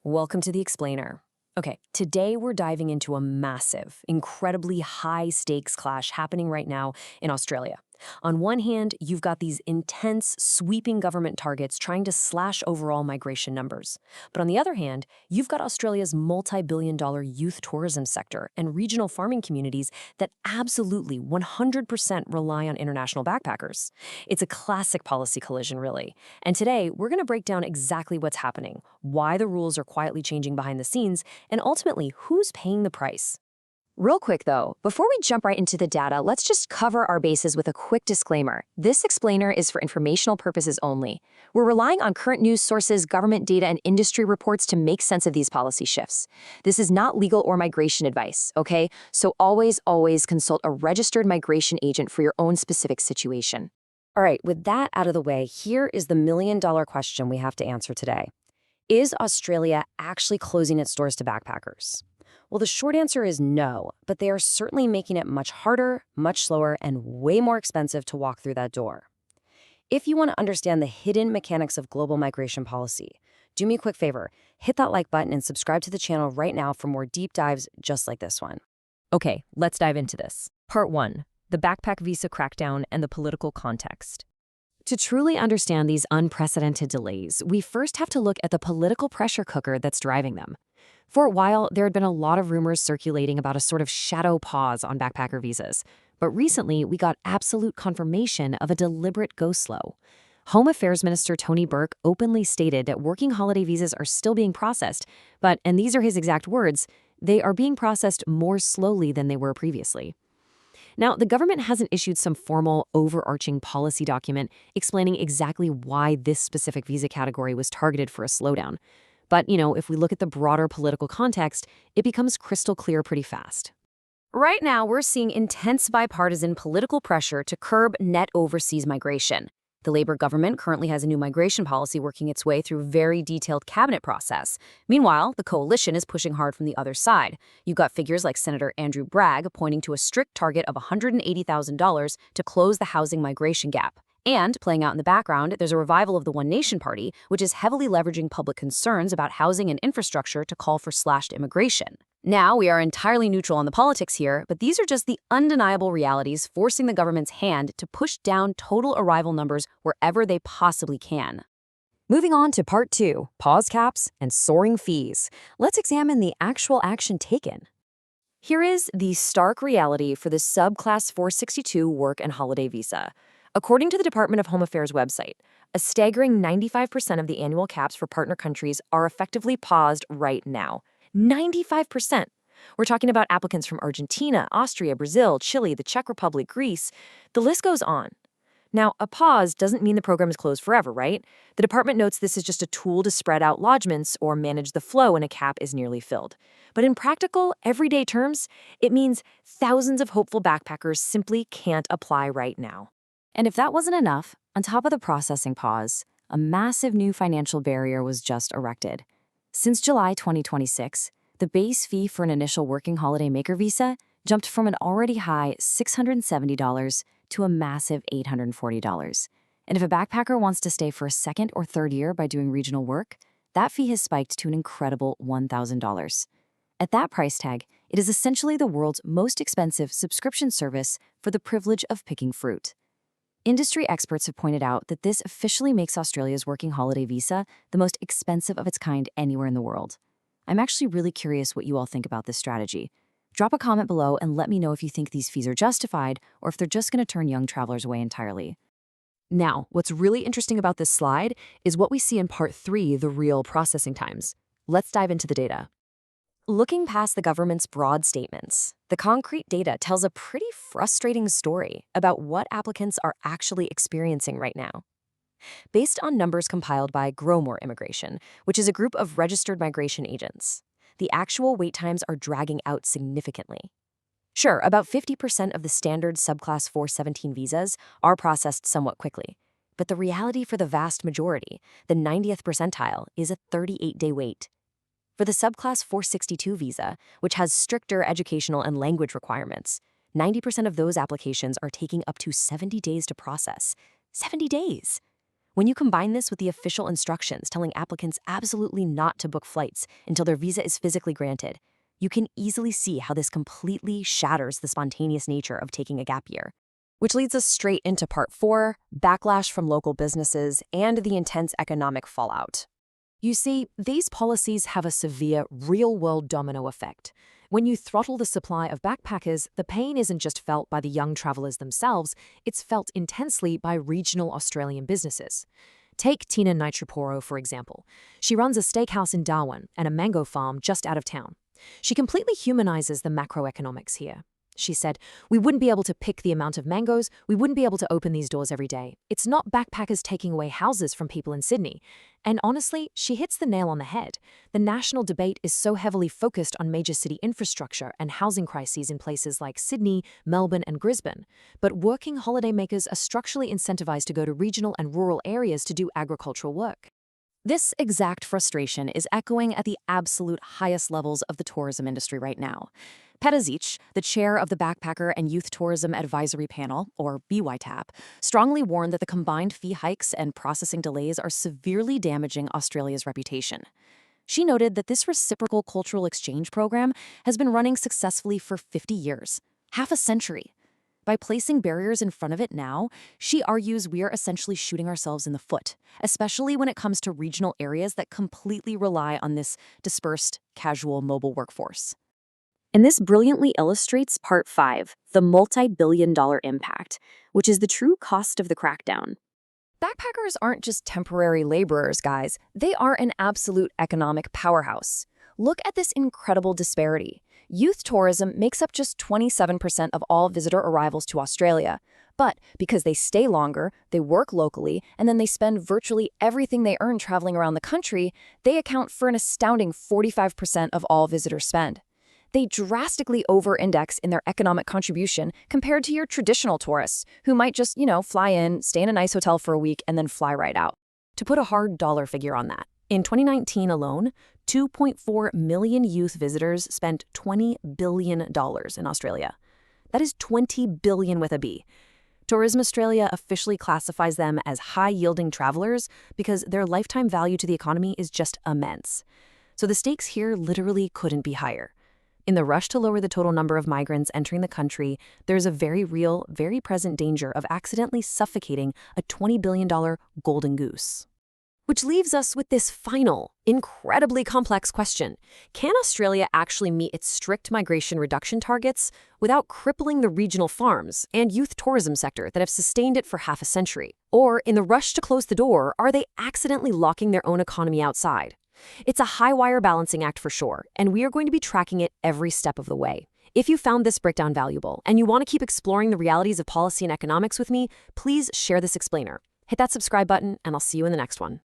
Welcome to the Explainer. Okay, today we're diving into a massive, incredibly high-stakes clash happening right now in Australia. On one hand, you've got these intense, sweeping government targets trying to slash overall migration numbers. But on the other hand, you've got Australia's multi-billion-dollar youth tourism sector and regional farming communities that absolutely 100% rely on international backpackers. It's a classic policy collision, really. And today, we're going to break down exactly what's happening, why the rules are quietly changing behind the scenes, and ultimately, who's paying the price. Real quick though, before we jump right into the data, let's just cover our bases with a quick disclaimer. This explainer is for informational purposes only. We're relying on current news sources, government data, and industry reports to make sense of these policy shifts. This is not legal or migration advice, okay? So always consult a registered migration agent for your own specific situation. All right, with that out of the way, here is the million-dollar question we have to answer today. Is Australia actually closing its doors to backpackers? Well, the short answer is no, but they are certainly making it much harder, much slower, and way more expensive to walk through that door. If you want to understand the hidden mechanics of global migration policy, do me a quick favor, hit that like button and subscribe to the channel right now for more deep dives just like this one. Okay, let's dive into this. Part 1, the backpack visa crackdown and the political context. To truly understand these unprecedented delays, we first have to look at the political pressure cooker that's driving them. For a while, there had been a lot of rumors circulating about a sort of shadow pause on backpacker visas. But recently, we got absolute confirmation of a deliberate go-slow. Home Affairs Minister Tony Burke openly stated that working holiday visas are still being processed, but, and these are his exact words, they are being processed more slowly than they were previously. Now, the government hasn't issued some formal, overarching policy document explaining exactly why this specific visa category was targeted for a slowdown. But, if we look at the broader political context, it becomes crystal clear pretty fast. Right now, we're seeing intense bipartisan political pressure to curb net overseas migration. The Labour government currently has a new migration policy working its way through a very detailed cabinet process. Meanwhile, the coalition is pushing hard from the other side. You've got figures like Senator Andrew Bragg pointing to a strict target of $180,000 to close the housing migration gap. And, playing out in the background, there's a revival of the One Nation Party, which is heavily leveraging public concerns about housing and infrastructure to call for slashed immigration. Now, we are entirely neutral on the politics here, but these are just the undeniable realities forcing the government's hand to push down total arrival numbers wherever they possibly can. Moving on to Part 2, pause caps and soaring fees. Let's examine the actual action taken. Here is the stark reality for the Subclass 462 work and holiday visa. According to the Department of Home Affairs website, a staggering 95% of the annual caps for partner countries are effectively paused right now. 95%. We're talking about applicants from Argentina, Austria, Brazil, Chile, the Czech Republic, Greece. The list goes on. Now, a pause doesn't mean the program is closed forever, right? The department notes this is just a tool to spread out lodgements or manage the flow when a cap is nearly filled. But in practical, everyday terms, it means thousands of hopeful backpackers simply can't apply right now. And if that wasn't enough, on top of the processing pause, a massive new financial barrier was just erected. Since July 2026, the base fee for an initial working holiday maker visa jumped from an already high $670 to a massive $840. And if a backpacker wants to stay for a second or third year by doing regional work, that fee has spiked to an incredible $1,000. At that price tag, it is essentially the world's most expensive subscription service for the privilege of picking fruit. Industry experts have pointed out that this officially makes Australia's working holiday visa the most expensive of its kind anywhere in the world. I'm actually really curious what you all think about this strategy. Drop a comment below and let me know if you think these fees are justified or if they're just going to turn young travelers away entirely. Now, what's really interesting about this slide is what we see in Part 3, the real processing times. Let's dive into the data. Looking past the government's broad statements, the concrete data tells a pretty frustrating story about what applicants are actually experiencing right now. Based on numbers compiled by Grow More Immigration, which is a group of registered migration agents, the actual wait times are dragging out significantly. Sure, about 50% of the standard Subclass 417 visas are processed somewhat quickly, but the reality for the vast majority, the 90th percentile, is a 38-day wait. For the Subclass 462 visa, which has stricter educational and language requirements, 90% of those applications are taking up to 70 days to process. 70 days! When you combine this with the official instructions telling applicants absolutely not to book flights until their visa is physically granted, you can easily see how this completely shatters the spontaneous nature of taking a gap year. Which leads us straight into part 4, backlash from local businesses and the intense economic fallout. You see, these policies have a severe real-world domino effect. When you throttle the supply of backpackers, the pain isn't just felt by the young travelers themselves, it's felt intensely by regional Australian businesses. Take Tina Nitroporo, for example. She runs a steakhouse in Darwin and a mango farm just out of town. She completely humanizes the macroeconomics here. She said, "We wouldn't be able to pick the amount of mangoes, we wouldn't be able to open these doors every day. It's not backpackers taking away houses from people in Sydney." And honestly, she hits the nail on the head. The national debate is so heavily focused on major city infrastructure and housing crises in places like Sydney, Melbourne, and Brisbane. But working holidaymakers are structurally incentivized to go to regional and rural areas to do agricultural work. This exact frustration is echoing at the absolute highest levels of the tourism industry right now. Peta Zietsch, the chair of the Backpacker and Youth Tourism Advisory Panel, or BYTAP, strongly warned that the combined fee hikes and processing delays are severely damaging Australia's reputation. She noted that this reciprocal cultural exchange program has been running successfully for 50 years, half a century. By placing barriers in front of it now, she argues we are essentially shooting ourselves in the foot, especially when it comes to regional areas that completely rely on this dispersed, casual mobile workforce. And this brilliantly illustrates Part 5, the multi-billion-dollar impact, which is the true cost of the crackdown. Backpackers aren't just temporary laborers, guys. They are an absolute economic powerhouse. Look at this incredible disparity. Youth tourism makes up just 27% of all visitor arrivals to Australia. But because they stay longer, they work locally, and then they spend virtually everything they earn traveling around the country, they account for an astounding 45% of all visitor spend. They drastically over-index in their economic contribution compared to your traditional tourists, who might just, fly in, stay in a nice hotel for a week, and then fly right out. To put a hard dollar figure on that, in 2019 alone, 2.4 million youth visitors spent $20 billion in Australia. That is 20 billion with a B. Tourism Australia officially classifies them as high-yielding travelers because their lifetime value to the economy is just immense. So the stakes here literally couldn't be higher. In the rush to lower the total number of migrants entering the country, there's a very real, very present danger of accidentally suffocating a $20 billion golden goose. Which leaves us with this final, incredibly complex question. Can Australia actually meet its strict migration reduction targets without crippling the regional farms and youth tourism sector that have sustained it for half a century? Or, in the rush to close the door, are they accidentally locking their own economy outside? It's a high-wire balancing act for sure, and we are going to be tracking it every step of the way. If you found this breakdown valuable and you want to keep exploring the realities of policy and economics with me, please share this explainer. Hit that subscribe button, and I'll see you in the next one.